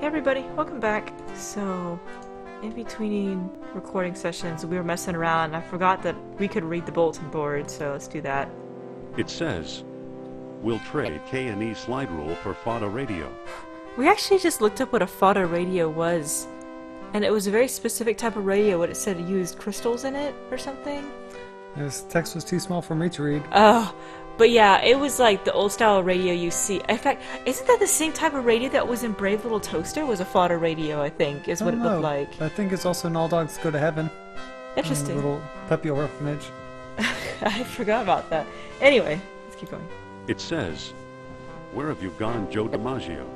everybody, welcome back. So, in between recording sessions, we were messing around and I forgot that we could read the bulletin board, so let's do that. It says, we'll trade K&E slide rule for FOTA radio. We actually just looked up what a FOTA radio was, and it was a very specific type of radio. What it said, it used crystals in it or something. This text was too small for me to read. Oh, but yeah, it was like the old style radio you see. In fact, isn't that the same type of radio that was in Brave Little Toaster? It was a FOTA radio, I think, is what it looked like. I think it's also in All Dogs Go to Heaven. Interesting. A little Pepe orphanage. I forgot about that. Anyway, let's keep going. It says, where have you gone, Joe DiMaggio?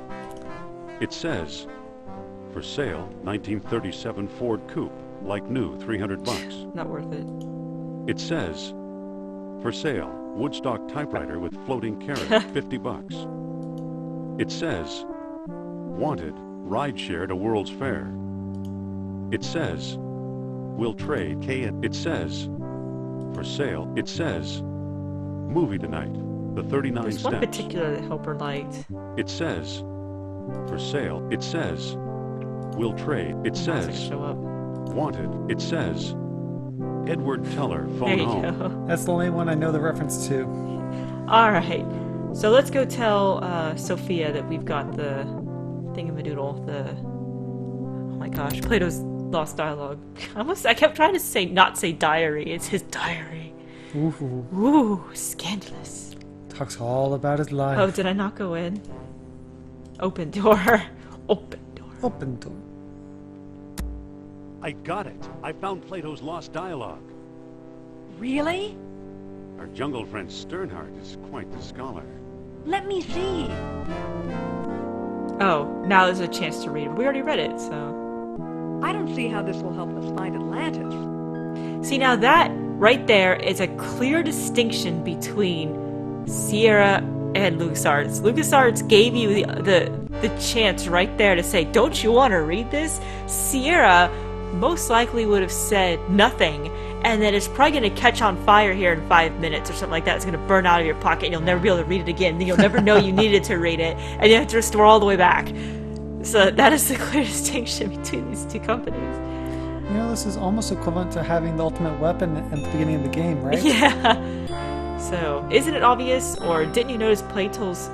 It says, for sale, 1937 Ford Coupe, like new, $300. Not worth it. It says, for sale, Woodstock typewriter with floating carrot, $50. It says, wanted, ride share to World's Fair. It says, we'll trade It says, for sale. It says, movie tonight, the 39 There's steps. one particular that Helper liked. It says, for sale. It says, we'll trade. It says, Show up. wanted. It says, Edward Teller, There phone you home. go. That's the only one I know the reference to. Alright, so let's go tell Sophia that we've got the thingamadoodle, oh my gosh, Plato's Lost Dialogue. I kept trying to not say diary, it's his diary. Ooh. Ooh, scandalous. Talks all about his life. Oh, did I not go in? Open door. Open door. Open door. I got it. I found Plato's Lost Dialogue. Really? Our jungle friend Sternhardt is quite the scholar. Let me see. Oh, now there's a chance to read it. We already read it, so... I don't see how this will help us find Atlantis. See, now that right there is a clear distinction between Sierra and LucasArts. LucasArts gave you the chance right there to say, don't you want to read this? Sierra most likely would have said nothing, and then it's probably going to catch on fire here in 5 minutes or something like that. It's going to burn out of your pocket, and you'll never be able to read it again. Then you'll never know you needed to read it, and you have to restore all the way back. So that is the clear distinction between these two companies. You know, this is almost equivalent to having the ultimate weapon at the beginning of the game, right? Yeah. So, isn't it obvious, or didn't you notice Plato's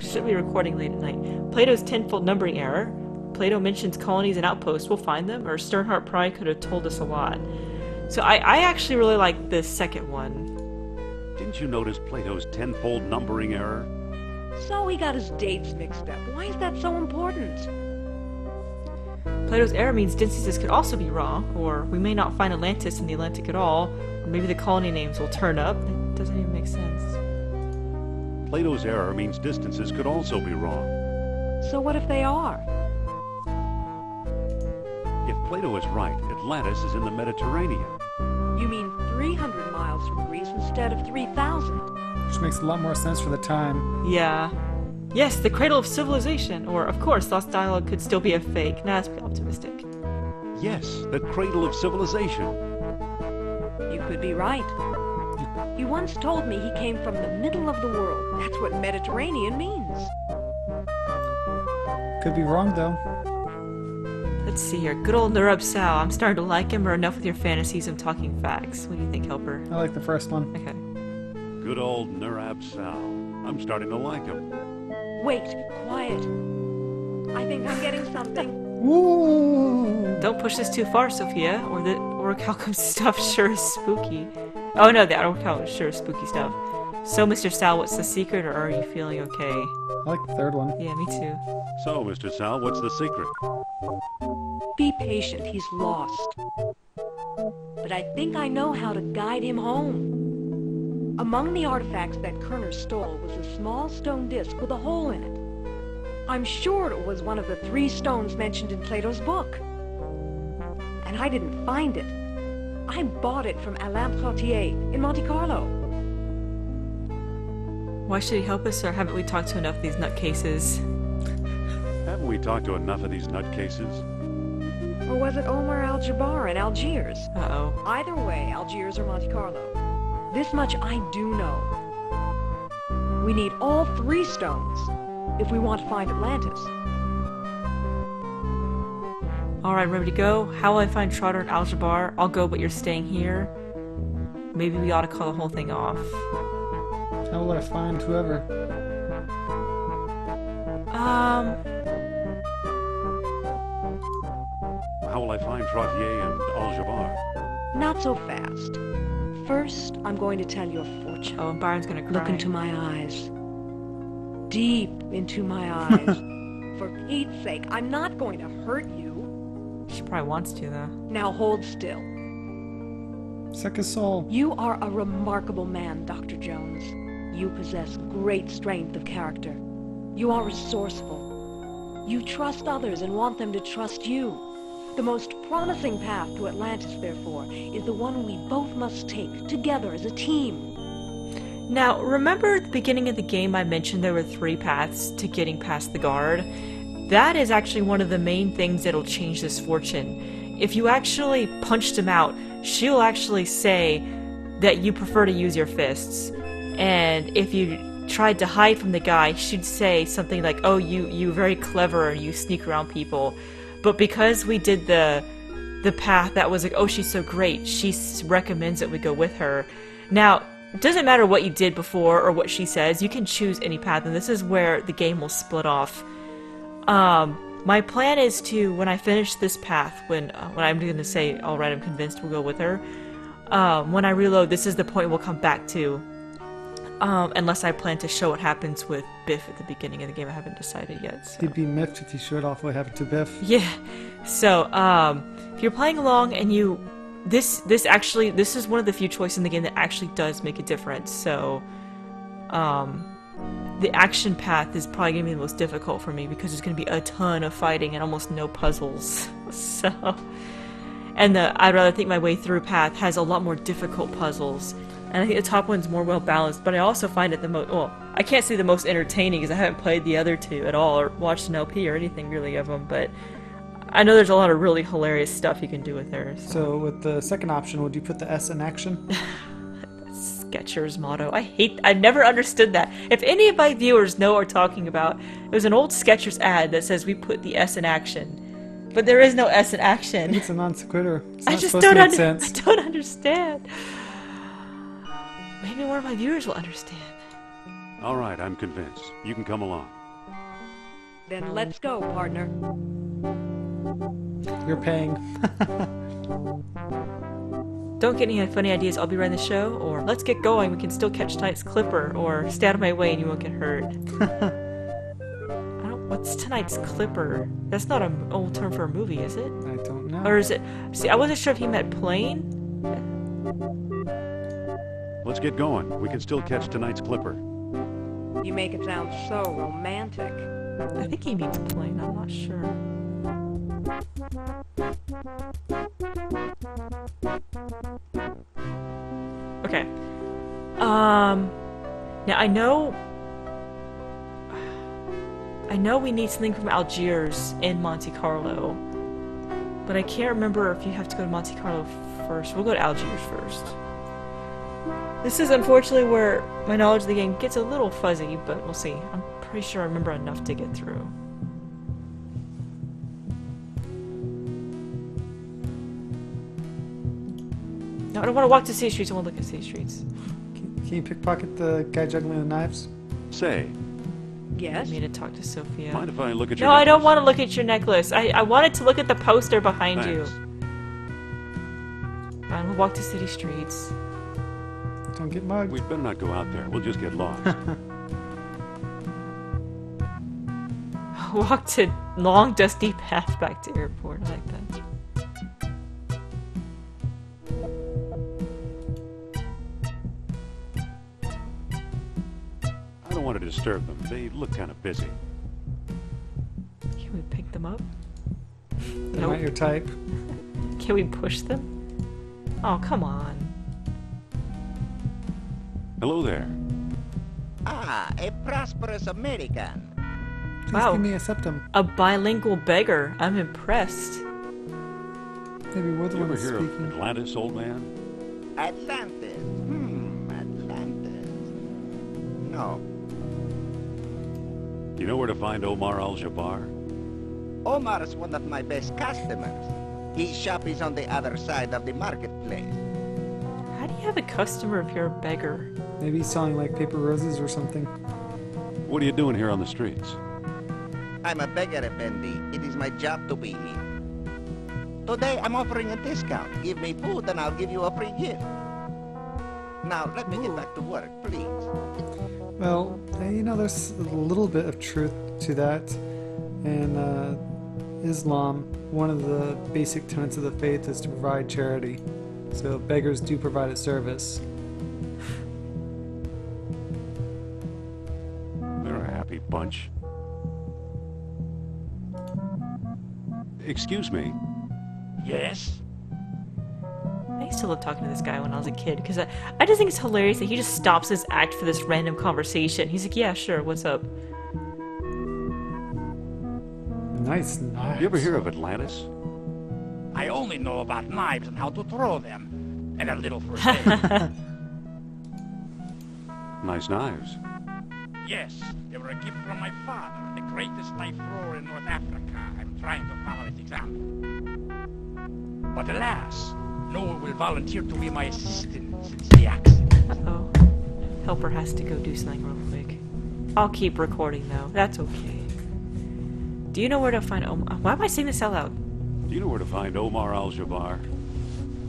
should be recording late at night. Plato's tenfold numbering error. Plato mentions colonies and outposts. We'll find them, or Sternhardt probably could have told us a lot. So I actually really like the second one. Didn't you notice Plato's tenfold numbering error? So he got his dates mixed up. Why is that so important? Plato's error means distances could also be wrong, or we may not find Atlantis in the Atlantic at all, or maybe the colony names will turn up. It doesn't even make sense. Plato's error means distances could also be wrong. So what if they are? If Plato is right, Atlantis is in the Mediterranean. You mean 300 miles from Greece instead of 3,000? Which makes a lot more sense for the time. Yeah. Yes, the cradle of civilization, or of course, Lost Dialogue could still be a fake. Nah, that's pretty optimistic. Yes, the cradle of civilization. You could be right. You once told me he came from the middle of the world. That's what Mediterranean means. Could be wrong, though. Let's see here. Good old Nurub Sal. I'm starting to like him, or enough with your fantasies of talking facts. What do you think, Helper? I like the first one. Okay. Good old Nurab Sal. I'm starting to like him. Wait, quiet. I think I'm getting something. Woo! Don't push this too far, Sophia, or the orichalcum stuff sure is spooky. Oh no, the orichalcum sure is spooky stuff. So, Mr. Sal, what's the secret, or are you feeling okay? I like the third one. Yeah, me too. So, Mr. Sal, what's the secret? Be patient, he's lost. But I think I know how to guide him home. Among the artifacts that Kerner stole was a small stone disc with a hole in it. I'm sure it was one of the 3 stones mentioned in Plato's book. And I didn't find it. I bought it from Alain Trottier in Monte Carlo. Why should he help us, or haven't we talked to enough of these nutcases? Haven't we talked to enough of these nutcases? Or was it Omar Al-Jabbar in Algiers? Uh-oh. Either way, Algiers or Monte Carlo. This much I do know. We need all 3 stones. if we want to find Atlantis. Alright, ready to go? How will I find Trotter and Aljabar? I'll go, but you're staying here. Maybe we ought to call the whole thing off. How will I find whoever? How will I find Trottier and Aljabar? Not so fast. First, I'm going to tell you a fortune. Oh, and Byron's gonna cry. Look into my eyes. Deep into my eyes. For Pete's sake, I'm not going to hurt you. She probably wants to, though. Now hold still. Suck his soul. You are a remarkable man, Dr. Jones. You possess great strength of character. You are resourceful. You trust others and want them to trust you. The most promising path to Atlantis, therefore, is the one we both must take, together as a team. Now, remember at the beginning of the game I mentioned there were 3 paths to getting past the guard? That is actually one of the main things that'll change this fortune. If you actually punched him out, she'll actually say that you prefer to use your fists. And if you tried to hide from the guy, she'd say something like, oh, you're very clever and you sneak around people. But because we did the path that was like, oh, she's so great, she recommends that we go with her. Now, it doesn't matter what you did before or what she says, you can choose any path, and this is where the game will split off. My plan is to, when I finish this path, when I'm going to say, alright, I'm convinced we'll go with her, when I reload, this is the point we'll come back to. Unless I plan to show what happens with Biff at the beginning of the game. I haven't decided yet. So. He'd be miffed if you showed off what happened to Biff. Yeah. So, if you're playing along and you... This is one of the few choices in the game that actually does make a difference. So, the action path is probably going to be the most difficult for me because there's going to be a ton of fighting and almost no puzzles. So... And the I'd rather think my way through path has a lot more difficult puzzles. And I think the top one's more well balanced, but I also find it the most, well, I can't say the most entertaining because I haven't played the other 2 at all, or watched an LP or anything really of them, but I know there's a lot of really hilarious stuff you can do with her. So with the second option, would you put the S in action? Skechers motto. I've never understood that. If any of my viewers know what we're talking about, it was an old Skechers ad that says we put the S in action. But there is no S in action. It's a non sequitur. It's I not just supposed to make sense. I don't understand. Maybe one of my viewers will understand. All right, I'm convinced. You can come along. Then let's go, partner. You're paying. Don't get any funny ideas, I'll be running the show, or let's get going, we can still catch tonight's clipper, or stay out of my way and you won't get hurt. What's tonight's clipper? That's not an old term for a movie, is it? I don't know. Or is it... See, I wasn't sure if he meant plane. Let's get going. We can still catch tonight's clipper. You make it sound so romantic. I think he means plane, I'm not sure. Okay. Now I know we need something from Algiers in Monte Carlo, but I can't remember if you have to go to Monte Carlo first. We'll go to Algiers first. This is unfortunately where my knowledge of the game gets a little fuzzy, but we'll see. I'm pretty sure I remember enough to get through. No, I don't want to walk to city streets, I want to look at city streets. Can you pickpocket the guy juggling the knives? Say, Yes? I need to talk to Sophia. mind if I look at your No, I don't necklace? want to look at your necklace. I wanted to look at the poster behind Thanks. you. Fine, we'll walk to city streets. Don't get mugged. We'd better not go out there. We'll just get lost. Walk to long, dusty path back to airport. I like that. I don't want to disturb them. They look kind of busy. Can we pick them up? They're Nope. not your type. Can we push them? Oh, come on. Hello there. Ah, a prosperous American. Please Wow. give me a septum. A bilingual beggar. I'm impressed. Maybe we're the You ever ones hear of speaking. Atlantis, old man? Atlantis. Atlantis. No. You know where to find Omar Al-Jabbar? Omar is one of my best customers. His shop is on the other side of the marketplace. How do you have a customer if you're a beggar? Maybe he's selling like paper roses or something. What are you doing here on the streets? I'm a beggar, Effendi. It is my job to be here. Today, I'm offering a discount. Give me food and I'll give you a free gift. Now, let me get back to work, please. Well, you know, there's a little bit of truth to that. In Islam, one of the basic tenets of the faith is to provide charity. So beggars do provide a service. They're a happy bunch. Excuse me. Yes? I used to love talking to this guy when I was a kid because I just think it's hilarious that he just stops his act for this random conversation. He's like, yeah, sure, what's up? Nice knives. You ever hear of Atlantis? I only know about knives and how to throw them. And a little first aid. Nice knives. Yes, they were a gift from my father, the greatest knife thrower in North Africa. I'm trying to follow his example. But alas, no one will volunteer to be my assistant since the accident. Uh-oh. Helper has to go do something real quick. I'll keep recording though. That's okay. Do you know where to find Omar? Why am I saying this out loud? Do you know where to find Omar Al-Jabbar?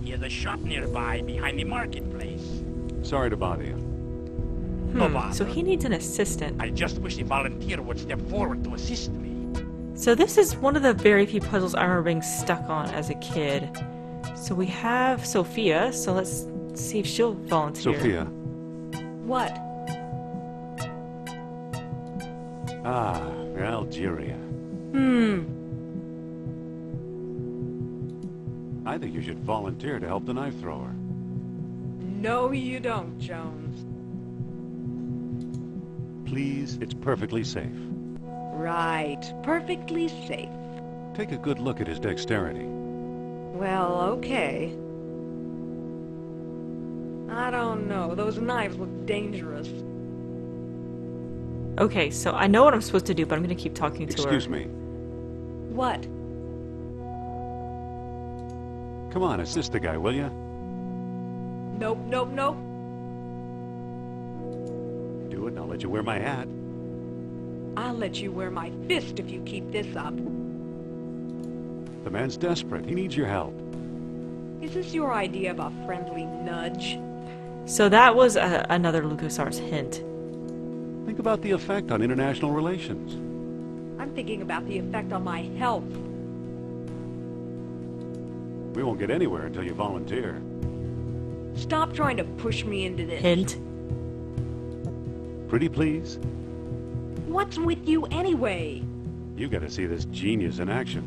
He has a shop nearby behind the marketplace. Sorry to bother you. No bother. So he needs an assistant. I just wish a volunteer would step forward to assist me. So this is one of the very few puzzles I remember being stuck on as a kid. So we have Sophia, so let's see if she'll volunteer. Sophia. What? Ah, Algeria. I think you should volunteer to help the knife thrower. No, you don't, Jones. Please, it's perfectly safe. Right. Perfectly safe. Take a good look at his dexterity. Well, okay. I don't know. Those knives look dangerous. Okay, so I know what I'm supposed to do, but I'm gonna keep talking to her. Excuse me. What? Come on, assist the guy, will you? Nope, nope, nope. Do it and I'll let you wear my hat. I'll let you wear my fist if you keep this up. The man's desperate. He needs your help. Is this your idea of a friendly nudge? So that was another LucasArts hint. Think about the effect on international relations. I'm thinking about the effect on my health. We won't get anywhere until you volunteer. Stop trying to push me into this. Hint. Pretty please? What's with you anyway? You gotta see this genius in action.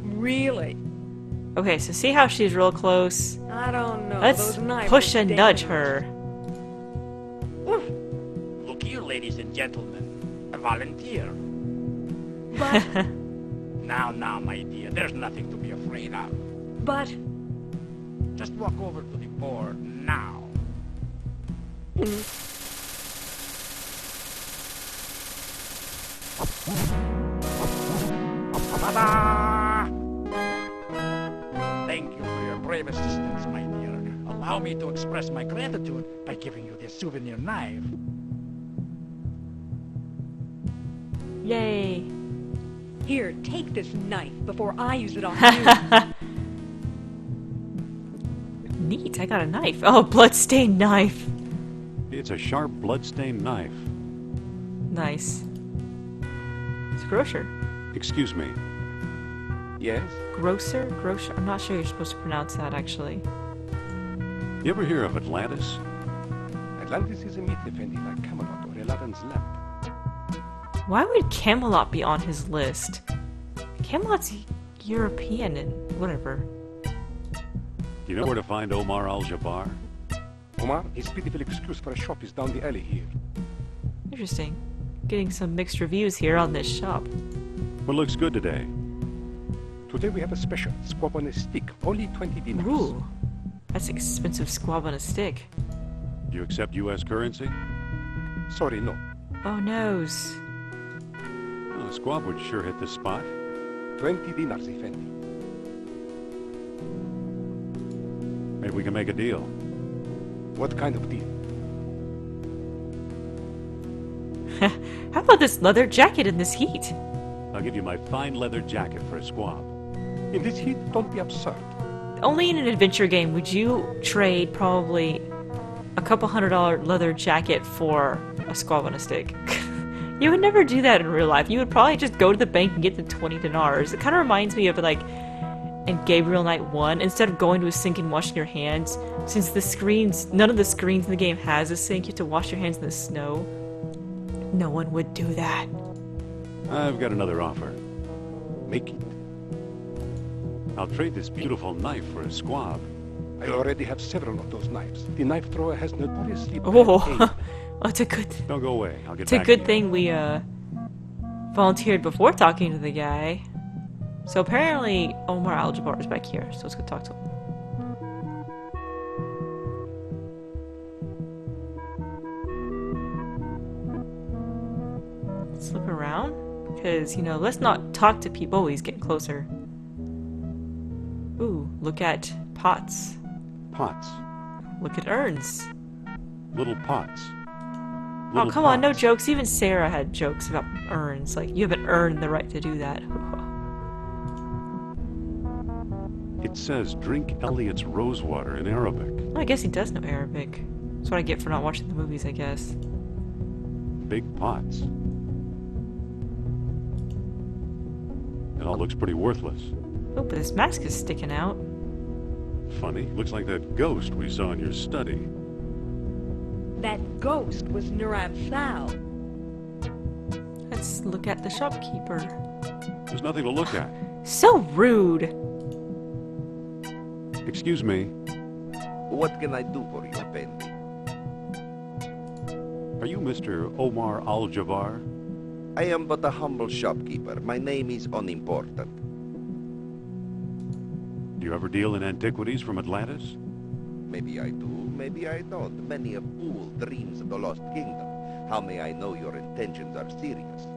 Really? Okay, so see how she's real close? I don't know. Let's Those knives push look and nudge dangerous. her. Oof. Look here, ladies and gentlemen. A volunteer. But, Now, my dear, there's nothing to be afraid of. but, Just walk over to the board now. Ta-da! Thank you for your brave assistance, my dear. Allow me to express my gratitude by giving you this souvenir knife. Yay. here, take this knife before I use it on you. Neat, I got a knife. Oh, bloodstained knife. It's a sharp, blood-stained knife. Nice. It's a grocer. Excuse me. Yes? Grocer? Grocer? I'm not sure you're supposed to pronounce that, actually. You ever hear of Atlantis? Atlantis is a myth, Effendi, like Camelot or Aladdin's lamp. Why would Camelot be on his list? Camelot's European and whatever. You know where to find Omar Al-Jabbar? Omar, his pitiful excuse for a shop is down the alley here. Interesting. Getting some mixed reviews here on this shop. What looks good today? Today we have a special, squab on a stick, only 20 dinars. Ooh, that's expensive squab on a stick. You accept U.S. currency? Sorry, no. Oh noes. A squab would sure hit the spot. 20 dinars, Effendi. Maybe we can make a deal. What kind of deal? How about this leather jacket in this heat? I'll give you my fine leather jacket for a squab. In this heat, don't be absurd. Only in an adventure game would you trade probably a couple $100 leather jacket for a squab on a stick. You would never do that in real life. You would probably just go to the bank and get the 20 dinars. It kind of reminds me of like in Gabriel Knight 1, instead of going to a sink and washing your hands, since the screens, none of the screens in the game has a sink, you have to wash your hands in the snow. No one would do that. I've got another offer. Make it. I'll trade this beautiful knife for a squab. I already have several of those knives. The knife thrower has notoriously bad Oh, aim. well, it's a good. Don't go away. I'll get It's a back good to you. thing we volunteered before talking to the guy. So apparently Omar Al-Jabbar is back here, so let's go talk to him. Let's look around, because, you know, let's not talk to people. Oh, he's getting closer. Ooh, look at pots. Pots. Look at urns. Little pots. Oh, Little come on, no pots. jokes. Even Sarah had jokes about urns. Like, you haven't earned the right to do that. It says drink Elliot's rosewater in Arabic. Well, I guess he does know Arabic. That's what I get for not watching the movies, I guess. Big pots. It all looks pretty worthless. Oh, but his mask is sticking out. Funny. Looks like that ghost we saw in your study. That ghost was Nurab Thal. Let's look at the shopkeeper. There's nothing to look at. So rude. Excuse me. What can I do for you, Effendi? Are you Mr. Omar Al-Jabbar? I am but a humble shopkeeper. My name is unimportant. Do you ever deal in antiquities from Atlantis? Maybe I do, maybe I don't. Many a fool dreams of the Lost Kingdom. How may I know your intentions are serious?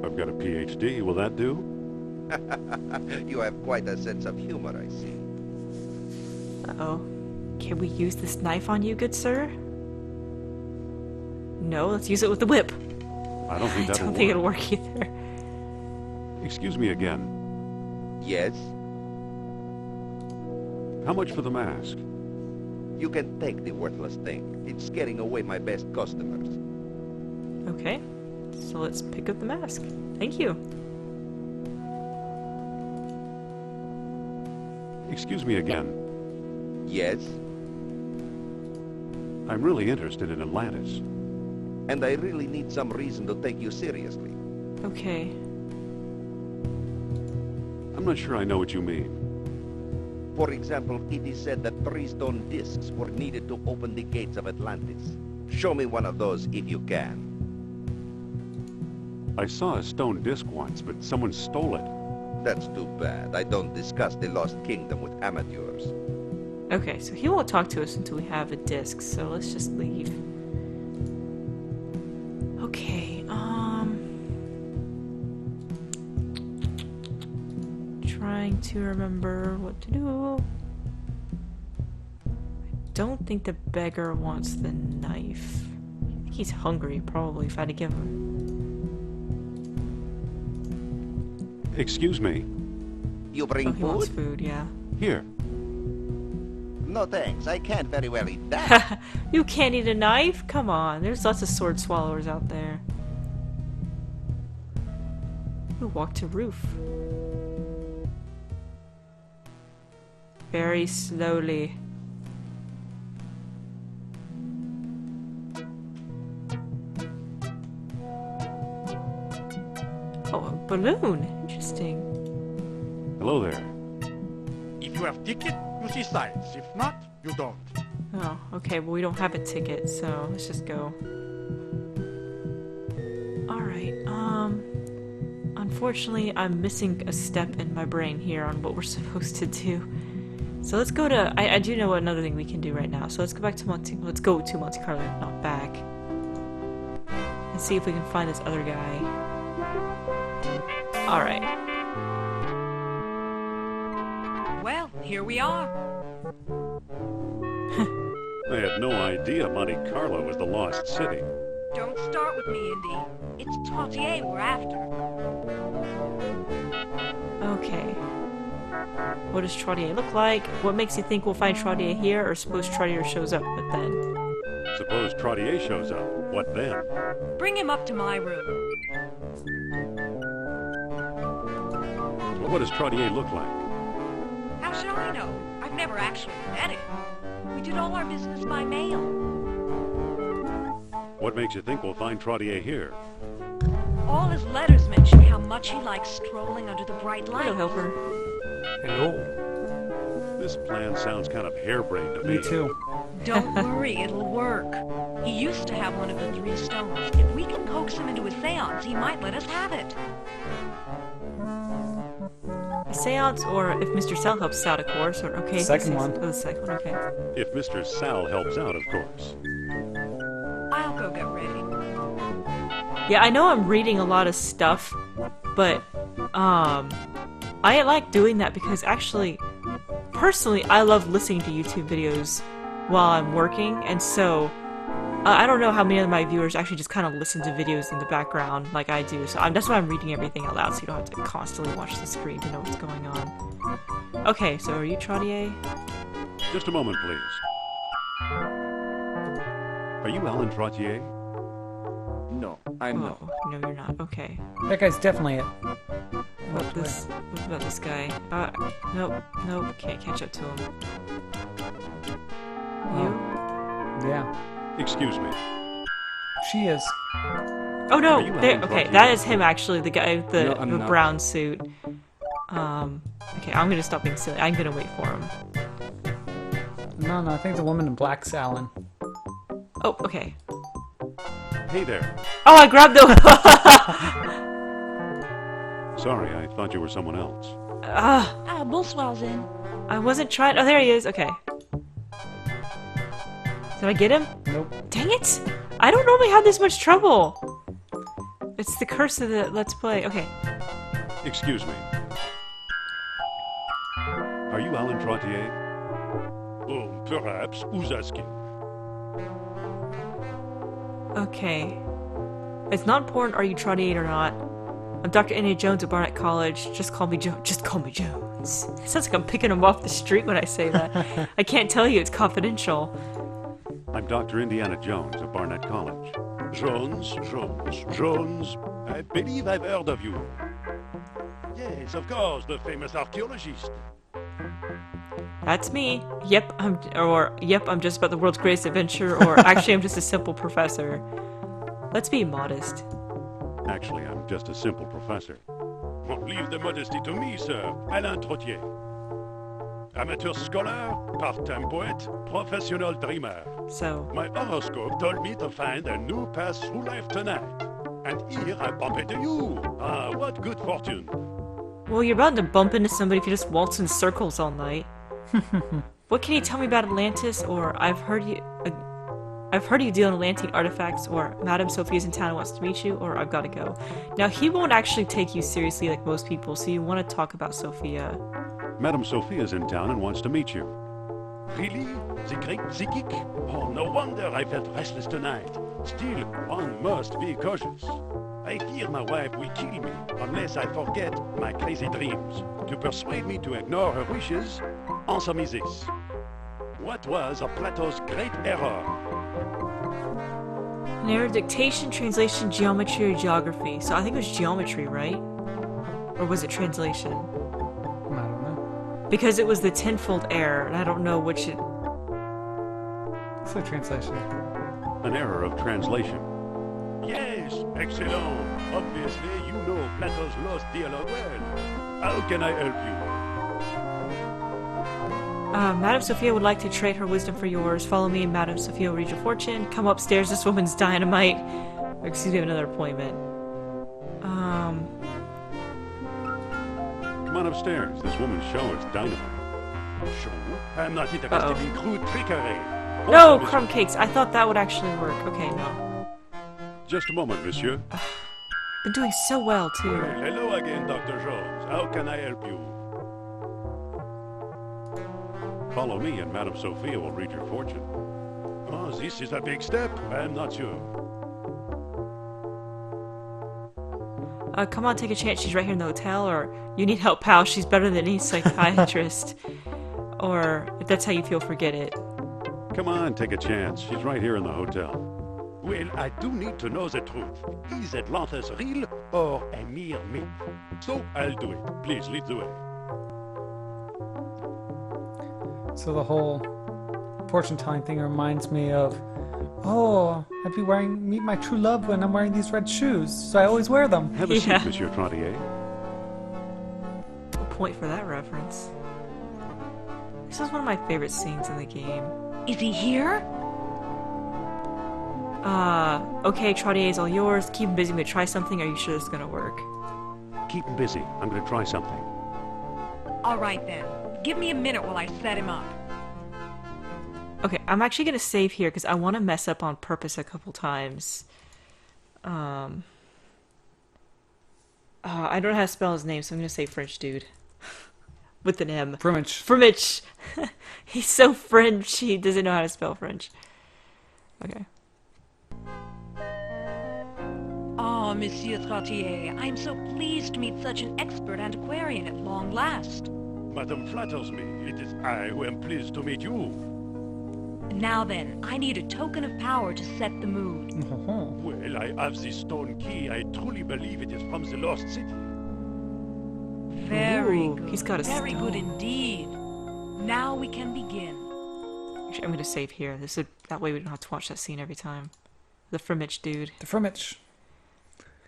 I've got a PhD. Will that do? You have quite a sense of humor, I see. Uh-oh. Can we use this knife on you, good sir? No, let's use it with the whip. I don't think I that'll don't think it'll work. work either. Excuse me again. Yes, How much for the mask? you can take the worthless thing. It's scaring away my best customers. Okay. So let's pick up the mask. Thank you. Excuse me again. Yes, I'm really interested in Atlantis. and I really need some reason to take you seriously. Okay. I'm not sure I know what you mean. For example, it is said that 3 stone discs were needed to open the gates of Atlantis. Show me one of those if you can. I saw a stone disc once, but someone stole it. That's too bad. I don't discuss the Lost Kingdom with amateurs. Okay, so he won't talk to us until we have a disc, so let's just leave. Okay, trying to remember what to do. I don't think the beggar wants the knife. I think he's hungry, probably, if I had to give him. Excuse me. You bring Oh, he wants food? food, yeah. Here. No thanks. I can't very well eat that. You can't eat a knife? Come on, there's lots of sword swallowers out there. Ooh, walk to roof. Very slowly. Oh, a balloon. Interesting. Hello there. If you have ticket, you see signs. If not, you don't. Oh, okay, well we don't have a ticket, so let's just go. Alright, unfortunately I'm missing a step in my brain here on what we're supposed to do. So let's go to, I do know another thing we can do right now, so let's go back to Monte, let's go to Monte Carlo, not back. and see if we can find this other guy. Alright. Well, here we are. I had no idea Monte Carlo was the lost city. Don't start with me, Indy. It's Trottier we're after. Okay. What does Trottier look like? What makes you think we'll find Trottier here, or suppose Trottier shows up, but then... Suppose Trottier shows up. What then? Bring him up to my room. Well, what does Trottier look like? How should I know? I've never actually met him. We did all our business by mail. What makes you think we'll find Trottier here? All his letters mention how much he likes strolling under the bright light. Hello, helper. Hello. This plan sounds kind of harebrained to me. Me too. Don't worry, it'll work. He used to have one of the 3 stones. If we can coax him into a seance, he might let us have it. A seance, or if Mr. Sal helps us out, of course, or okay. Second one. Oh, the second one, okay. If Mr. Sal helps out, of course. I'll go get ready. Yeah, I know I'm reading a lot of stuff, but, I like doing that because actually, personally, I love listening to YouTube videos while I'm working, and so, I don't know how many of my viewers actually just kind of listen to videos in the background like I do, so that's why I'm reading everything out loud, so you don't have to constantly watch the screen to know what's going on. Okay, so are you Trottier? Just a moment, please. Are you Alan Trottier? No, I'm not. Oh, no, you're not. Okay. That guy's definitely it. What about this guy? Nope, can't catch up to him. You? Yeah. Excuse me. She is. Oh no! Are you There, Alan okay, Trottier? that is him actually, the guy with No, I'm the not. brown suit. Okay, I'm gonna stop being silly. I'm gonna wait for him. No, I think the woman in black's Alan. Oh, okay. Hey there. Oh, I grabbed the. Sorry, I thought you were someone else. Ah, bonsoir, Zen. I wasn't trying. Oh, there he is. Okay. Did I get him? Nope. Dang it! I don't normally have this much trouble. It's the curse of the Let's Play. Okay. Excuse me. Are you Alan Trottier? Oh, perhaps Uzaskin. Okay. It's not important are you Trottier or not. I'm Dr. Indiana Jones at Barnett College. Just call me Just call me Jones. It sounds like I'm picking him off the street when I say that. I can't tell you. It's confidential. I'm Dr. Indiana Jones at Barnett College. Jones. I believe I've heard of you. Yes, of course, the famous archaeologist. That's me. Yep, I'm just about the world's greatest adventure, or actually I'm just a simple professor. Let's be modest. Actually, I'm just a simple professor. Oh, leave the modesty to me, sir. Alain Trottier. Amateur scholar, part-time poet, professional dreamer. So, My horoscope told me to find a new path through life tonight. And here I bump into you. Ah, what good fortune. well, you're bound to bump into somebody if you just waltz in circles all night. What can you tell me about Atlantis? Or I've heard you deal in Atlantean artifacts, or Madame Sophia's in town and wants to meet you, or I've got to go. Now, he won't actually take you seriously like most people, so you want to talk about Sophia. Madame Sophia's in town and wants to meet you. Really? The great psychic? Oh, no wonder I felt restless tonight. Still, one must be cautious. I fear my wife will kill me unless I forget my crazy dreams. To persuade me to ignore her wishes, answer me this. What was Plato's great error? An error: dictation, translation, geometry, or geography. So I think it was geometry, right? Or was it translation? I don't know. Because it was the tenfold error, and I don't know which it... It's a translation. An error of translation. Yes, excellent. Obviously, you know Plato's lost dialogue well. How can I help you? Madame Sophia would like to trade her wisdom for yours. Follow me, and Madame Sophia will read your fortune. Come upstairs, this woman's dynamite. Or, excuse me, I have another appointment. Come on upstairs. This woman's show is dynamite. Show? I'm not interested in crude trickery. No, Also, crumb cakes. I thought that would actually work. Okay, no. Just a moment, monsieur. Been doing so well too. Well, hello again, Dr. Jones. How can I help you? Follow me and Madame Sophia will read your fortune. Oh, this is a big step. I'm not sure. Come on, take a chance. She's right here in the hotel, or you need help, pal. She's better than any psychiatrist. Or if that's how you feel, forget it. Come on, take a chance. She's right here in the hotel. Well, I do need to know the truth. Is Atlantis real or a mere myth? So I'll do it. Please lead the way. So the whole fortune telling thing reminds me of, oh, I'd be meet my true love when I'm wearing these red shoes, so I always wear them. Have a Yeah. seat, Monsieur Trontier. A point for that reference. This is one of my favorite scenes in the game. Is he here? Okay, Trottier is all yours. Keep him busy. I'm gonna try something. Are you sure this is gonna work? Keep him busy. I'm going to try something. All right then. Give me a minute while I set him up. Okay, I'm actually gonna save here because I want to mess up on purpose a couple times. I don't know how to spell his name, so I'm gonna say French dude. With an M. Frimich. Frimich! He's so French, he doesn't know how to spell French. Okay. Ah, Monsieur Trottier, I'm so pleased to meet such an expert antiquarian at long last. Madame flatters me. It is I who am pleased to meet you. Now then, I need a token of power to set the mood. Well, I have this stone key. I truly believe it is from the lost city. Very Ooh, good. he's got a Very good stone. indeed. Now we can begin. Actually, I'm gonna save here. That way we don't have to watch that scene every time. The Frimich dude. The Frimich.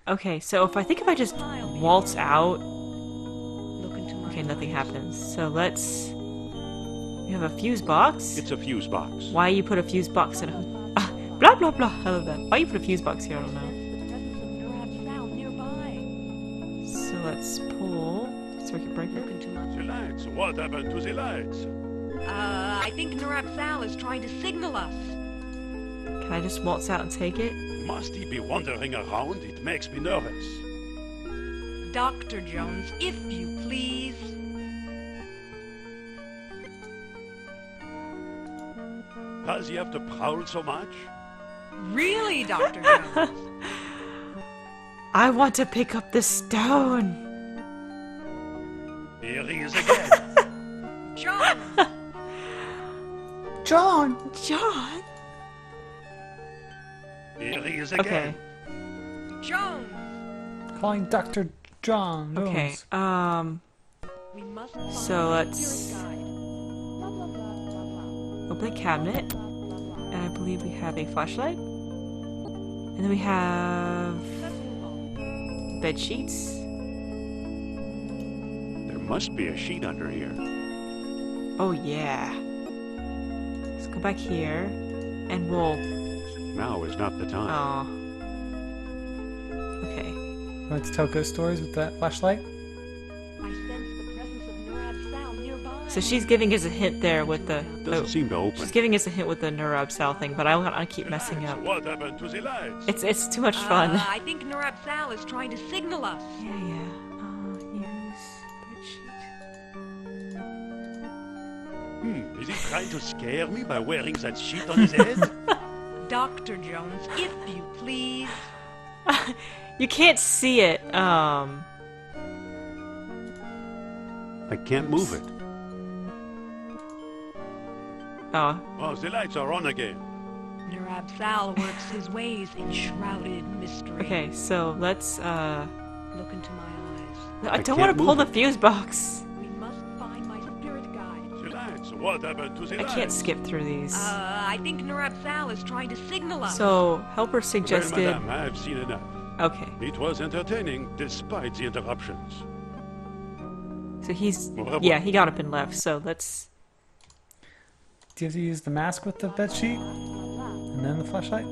Okay, so if I just waltz out, Look into my okay, nothing eyes. happens. So let's. We have a fuse box. It's a fuse box. Why you put a fuse box in a blah blah blah. I love that. Why you put a fuse box here? I don't know. The presence of Neurab sound nearby. So let's pull circuit breaker. Look into my The lights. What happened to the lights? I think Neurab Sal is trying to signal us. Can I just waltz out and take it? Must he be wandering around? It makes me nervous. Dr. Jones, if you please. Does he have to prowl so much? Really, Dr. Jones? I want to pick up the stone. Here he is again. John! John! John. Here he is Okay. again. Jones! Calling Dr. John. Okay. We must find So my let's- spirit guide. Blah, blah, blah, blah, blah. Open the cabinet, Blah, blah, blah. and I believe we have a flashlight, and then we have Let's move on. bed sheets. There must be a sheet under here. Oh yeah. Let's go back here, and we'll. Now is not the time. Oh. Okay. Let's tell ghost stories with that flashlight. I sense the presence of Neurab Sal nearby. So she's giving us a hint there with the. Doesn't seem to open. She's giving us a hint with the Neurab Sal thing, but I want to keep messing up. What happened to the lights? It's too much fun. I think Neurab Sal is trying to signal us. Yeah. Use bed sheet. Is he trying to scare me by wearing that sheet on his head? Dr. Jones, if you please. You can't see it. I can't move it. Oh. Oh, the lights are on again. Neurab Sal works his ways in shrouded mystery. Okay, so let's. Look into my eyes. I don't can't want to pull move the fuse box. We must find my spirit guide. The lights. What happened to the I lights? can't skip through these. I think Neurab Sal is trying to signal us. So helper Well, suggested. madame, I've seen enough. Okay, It was entertaining despite the interruptions. so he's. Au revoir. Yeah, he got up and left. So let's. Do you have to use the mask with the bed sheet? And then the flashlight?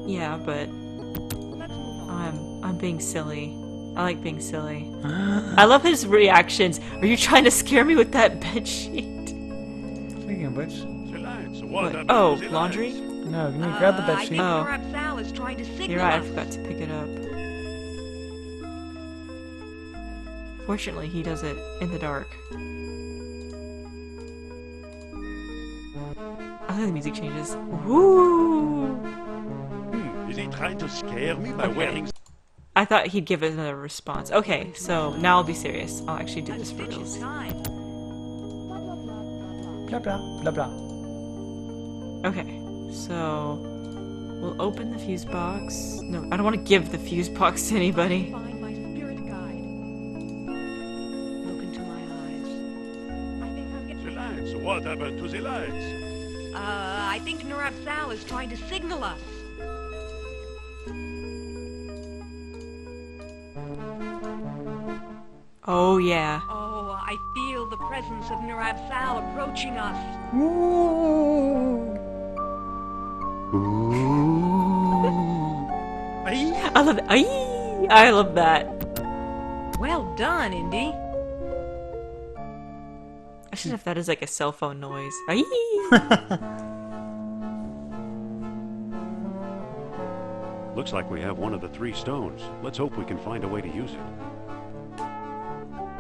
Yeah, but Let's move on. I'm being silly. I like being silly. I love his reactions. Are you trying to scare me with that bed sheet? Speaking of which, The lights. What What? happened Oh, to the laundry? lights? no, you need to grab the I bed think sheet. Oh. Neurab Sal is is trying to signal You're right, I us. forgot to pick it up. Fortunately, he does it in the dark. I think the music changes. Woo! Is he trying to scare me by Okay. wearing... I thought he'd give us another response. Okay, so now I'll be serious. I'll actually do A this for stitch reals. in time. Blah blah blah blah. Okay, so we'll open the fuse box. No, I don't want to give the fuse box to anybody. Find my spirit guide. Look into my eyes. I think I'm getting... The lights. What happened to the lights? I think Nurab Sal is trying to signal us. Oh yeah. Oh, I feel the presence of Nurab Sal approaching us. I love it. Aye! I love that. Well done, Indy. I should have that as like a cell phone noise. Aye! Looks like we have one of the 3 stones. Let's hope we can find a way to use it.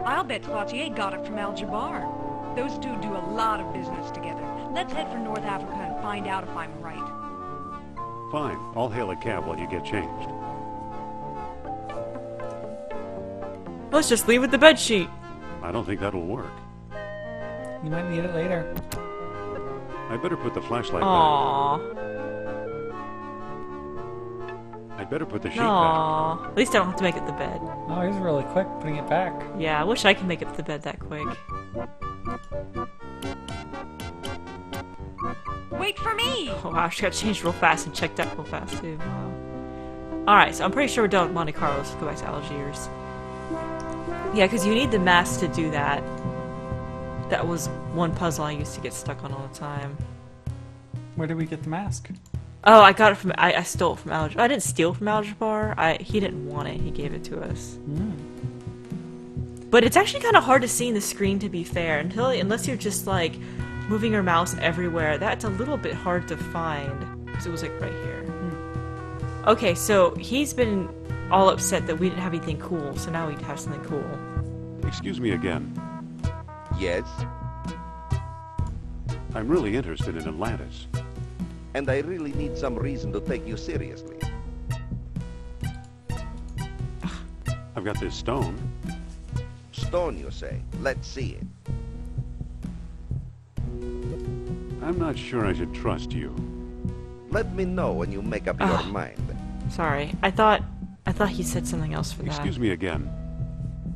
I'll bet Cloutier got it from Al-Jabbar. Those two do a lot of business together. Let's head for North Africa and find out if I'm right. Fine. I'll hail a cab while you get changed. Let's just leave with the bed sheet. I don't think that'll work. You might need it later. I better put the flashlight back. Aww. I better put the sheet back. Aww. At least I don't have to make it the bed. Oh, he's really quick putting it back. Yeah, I wish I could make it to the bed that quick. Wait for me! Oh wow, she got changed real fast and checked out real fast too. Wow. Alright, so I'm pretty sure we're done with Monte Carlo. Let's go back to Algiers. Yeah, because you need the mask to do that. That was one puzzle I used to get stuck on all the time. Where did we get the mask? Oh, I got it from. I stole it from Al-Jabbar. I didn't steal from Al-Jabbar. He didn't want it. He gave it to us. But it's actually kind of hard to see in the screen, to be fair, unless you're just like moving your mouse everywhere. That's a little bit hard to find because it was like right here. Okay, so he's been all upset that we didn't have anything cool, so now we have something cool. Excuse me again. Yes, I'm really interested in Atlantis. and I really need some reason to take you seriously. I've got this stone. Stone, you say? Let's see it. I'm not sure I should trust you. Let me know when you make up your mind. Sorry, I thought he said something else for that. Excuse me again.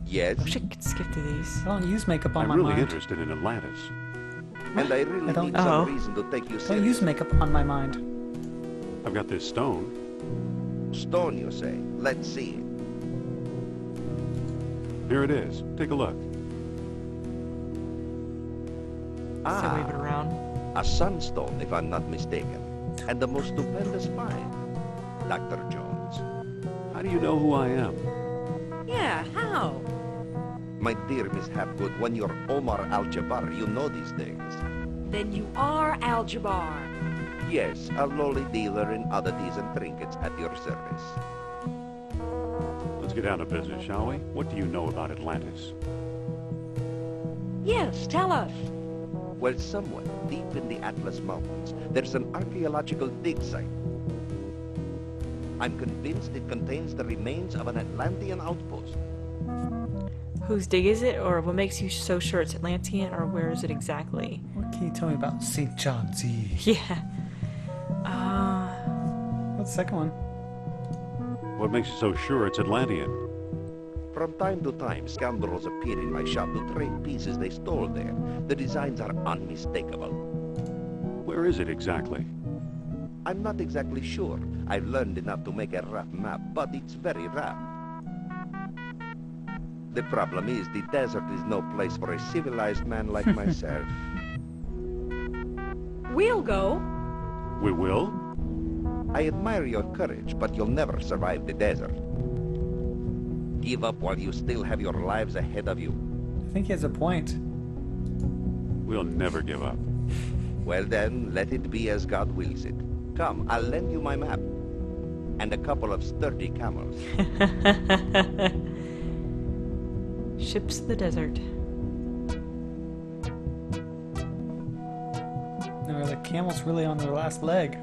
Yes, I wish I could skip to these. I don't use makeup on I'm my really mind. interested in Atlantis. and I really I don't- need Oh. some reason to take you Don't seriously. use makeup on my mind. I've got this stone. Stone, you say? Let's see it. Here it is. Take a look. So wave it around. A sunstone, if I'm not mistaken. And the most stupendous find. Dr. Jones. How do you know who I am? Yeah, how? My dear Miss Hapgood, when you're Omar Al-Jabbar, you know these things. Then you are Al-Jabbar. Yes, a lowly dealer in oddities and trinkets at your service. Let's get down to business, shall we? What do you know about Atlantis? Yes, tell us. Well, somewhere deep in the Atlas Mountains, there's an archaeological dig site. I'm convinced it contains the remains of an Atlantean outpost. Whose dig is it, or what makes you so sure it's Atlantean, or where is it exactly? What can you tell me about St. John's Eve? Yeah. What's the second one? What makes you so sure it's Atlantean? From time to time, scoundrels appear in my shop to trade pieces they stole there. The designs are unmistakable. Where is it exactly? I'm not exactly sure. I've learned enough to make a rough map, but it's very rough. The problem is the desert is no place for a civilized man like myself. We'll go. We will? I admire your courage, but you'll never survive the desert. Give up while you still have your lives ahead of you. I think he has a point. We'll never give up. Well then, let it be as God wills it. Come, I'll lend you my map. and a couple of sturdy camels. Ships of the desert. Now, are the camels really on their last leg?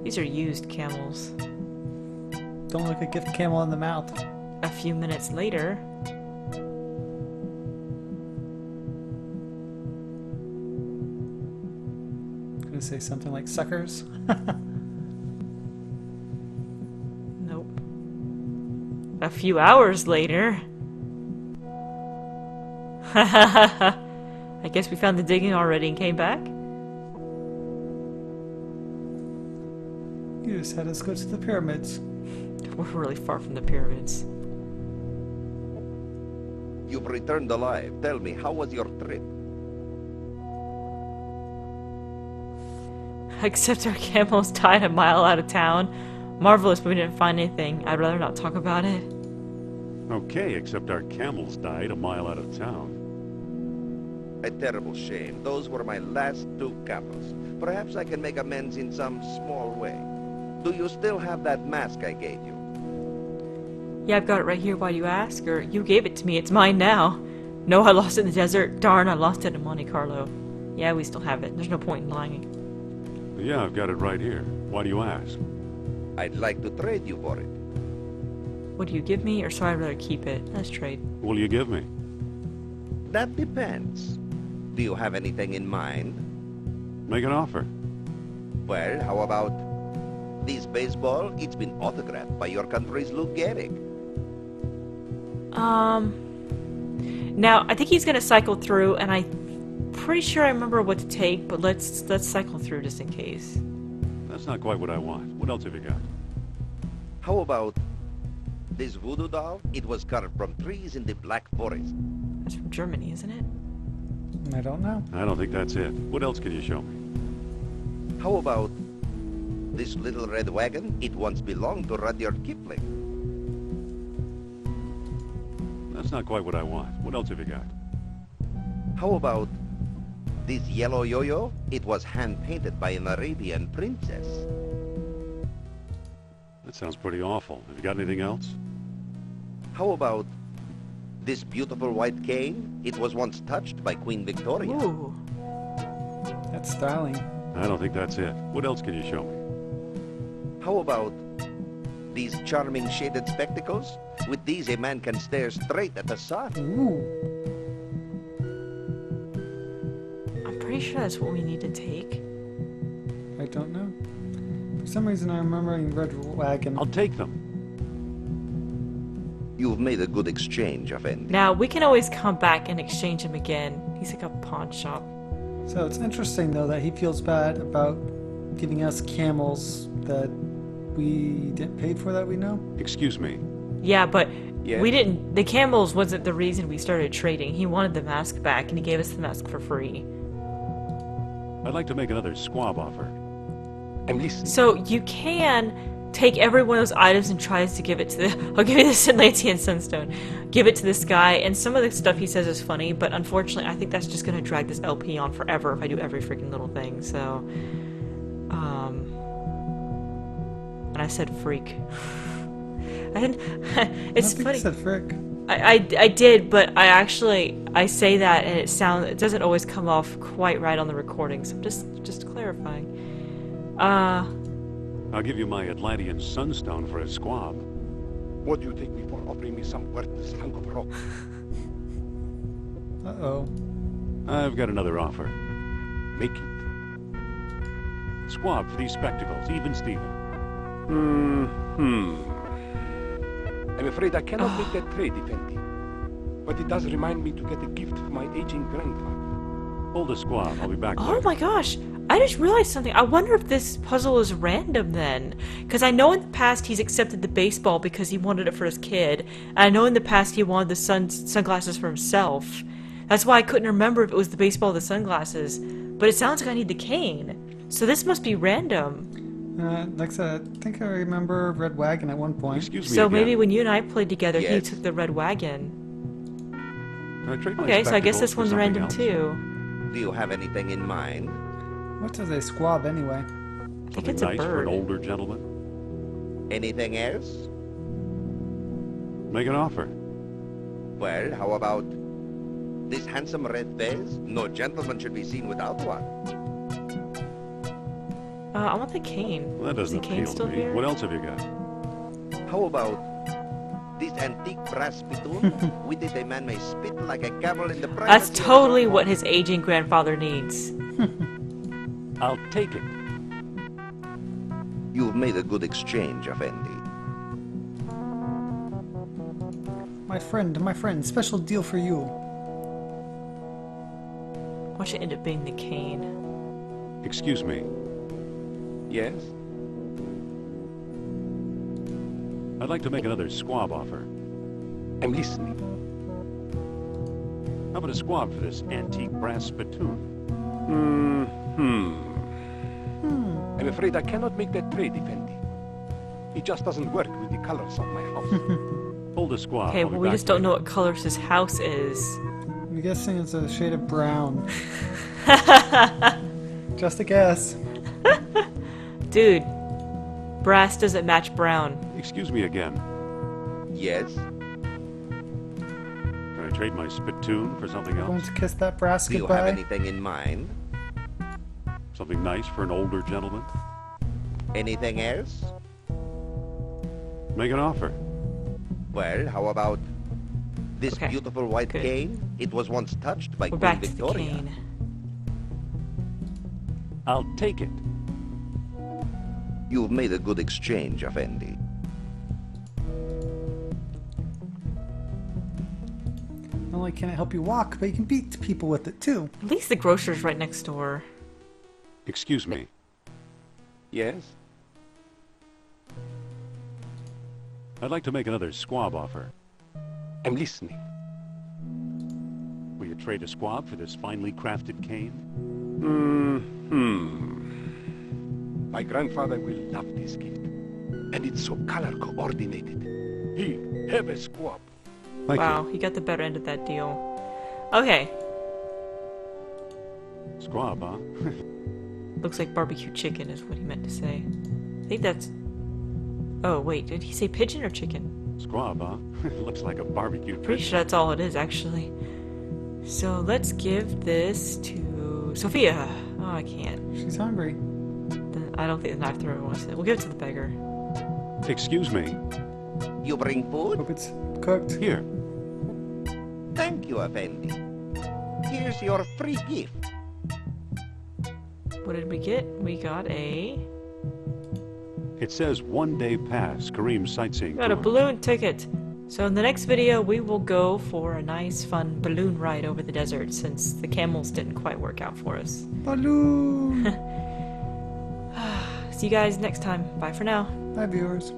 These are used camels. Don't look a gift camel in the mouth. A few minutes later. Gonna say something like suckers. Nope. A few hours later. I guess we found the digging already and came back. You just had us go to the pyramids. We're really far from the pyramids. You've returned alive. Tell me, how was your trip? Except our camels died a mile out of town. Marvelous, but we didn't find anything. I'd rather not talk about it. Okay, except our camels died a mile out of town. A terrible shame. Those were my last 2 camels. Perhaps I can make amends in some small way. Do you still have that mask I gave you? Yeah, I've got it right here. Why do you ask? Or you gave it to me. It's mine now. No, I lost it in the desert. Darn, I lost it in Monte Carlo. Yeah, we still have it. There's no point in lying. Yeah, I've got it right here. Why do you ask? I'd like to trade you for it. What do you give me? Or so I'd rather keep it. Let's trade. What will you give me? That depends. Do you have anything in mind? Make an offer. Well, how about this baseball? It's been autographed by your country's Lou Gehrig. Now, I think he's gonna cycle through, and I'm pretty sure I remember what to take, but let's cycle through just in case. That's not quite what I want. What else have you got? How about this voodoo doll? It was carved from trees in the Black Forest. That's from Germany, isn't it? I don't know. I don't think that's it. What else can you show me? How about this little red wagon? It once belonged to Rudyard Kipling. That's not quite what I want. What else have you got? How about this yellow yo-yo? It was hand-painted by an Arabian princess. That sounds pretty awful. Have you got anything else? How about this beautiful white cane? It was once touched by Queen Victoria. Ooh. That's styling. I don't think that's it. What else can you show me? How about these charming shaded spectacles? With these, a man can stare straight at the sun. Ooh. I'm pretty sure that's what we need to take. I don't know. For some reason, I'm remembering Red Wagon. I'll take them. You've made a good exchange, Effendi. Now, we can always come back and exchange him again. He's like a pawn shop. So it's interesting, though, that he feels bad about giving us camels that we didn't pay for, that we know. Excuse me. Yeah, but Yeah. we didn't... The camels wasn't the reason we started trading. He wanted the mask back, and he gave us the mask for free. I'd like to make another squab offer. I'm listening. So you can take every one of those items and tries to give it to the... I'll give you this Atlantean Sunstone. Give it to this guy, and some of the stuff he says is funny, but unfortunately I think that's just going to drag this LP on forever if I do every freaking little thing, so... And I said freak. I didn't... It's I don't think funny. you said frick. I did, but I say that and it doesn't always come off quite right on the recording, so I'm just clarifying. I'll give you my Atlantean Sunstone for a squab. What do you take me for, offering me some worthless hunk of rock? Uh-oh. I've got another offer. Make it. Squab for these spectacles, even Steven. I'm afraid I cannot make that trade, Effendi. But it does remind me to get a gift for my aging grandfather. Hold the squab, I'll be back Oh later. my gosh! I just realized something. I wonder if this puzzle is random then. Because I know in the past he's accepted the baseball because he wanted it for his kid. And I know in the past he wanted the sunglasses for himself. That's why I couldn't remember if it was the baseball or the sunglasses. But it sounds like I need the cane. So this must be random. Like I said, I think I remember Red Wagon at one point. Excuse me So again. maybe when you and I played together, he Yes. took the red wagon. Can I trade my Okay, so I guess spectacles this for one's something random else? too. Do you have anything in mind? What does a squab anyway? I think Something it's a nice for bird. an older gentleman. Anything else? Make an offer. Well, how about this handsome red vase? No gentleman should be seen without one. I want the cane. Well, that Is the doesn't cane appeal still to me. here? What else have you got? How about this antique brass spittoon? With it, a man may spit like a camel in the private. That's totally what his aging grandfather needs. I'll take it. You've made a good exchange, Effendi. My friend, special deal for you. Why should it end up being the cane? Excuse me. Yes? I'd like to make another squab offer. I'm listening. How about a squab for this antique brass spittoon? I'm afraid I cannot make that trade, Effendi. It just doesn't work with the colors of my house. Hold a squab. Okay, I'll be well, we back just don't know later. what colors his house is. I'm guessing it's a shade of brown. Just a guess. Dude, brass doesn't match brown. Excuse me again. Yes? Can I trade my spittoon for something Going else? to kiss that brass Do you have goodbye. anything in mind? Something nice for an older gentleman? Anything else? Make an offer. Well, how about this Okay, beautiful white good. cane? It was once touched by We're Queen back to the Victoria. cane. I'll take it. You've made a good exchange, Effendi. Not only can it help you walk, but you can beat people with it too. At least the grocer's right next door. Excuse me. Yes? I'd like to make another squab offer. I'm listening. Will you trade a squab for this finely crafted cane? My grandfather will love this gift. And it's so color coordinated. He have a squab. Thank Wow, he got the better end of that deal. Okay, you. Squab, huh? looks like barbecue chicken is what he meant to say. I think that's... Oh, wait, did he say pigeon or chicken? Squab, huh? Looks like a barbecue Pretty pit. sure that's all it is, actually. So let's give this to Sophia. Oh, I can't. She's hungry. I don't think the knife thrower wants it. We'll give it to the beggar. Excuse me. You bring food? Hope it's cooked. Here. Thank you, Effendi. Here's your free gift. What did we get? We got a... It says 1 day pass, Kareem's sightseeing Got a tour. balloon ticket. So in the next video, we will go for a nice, fun balloon ride over the desert since the camels didn't quite work out for us. Balloon! See you guys next time. Bye for now. Bye, viewers.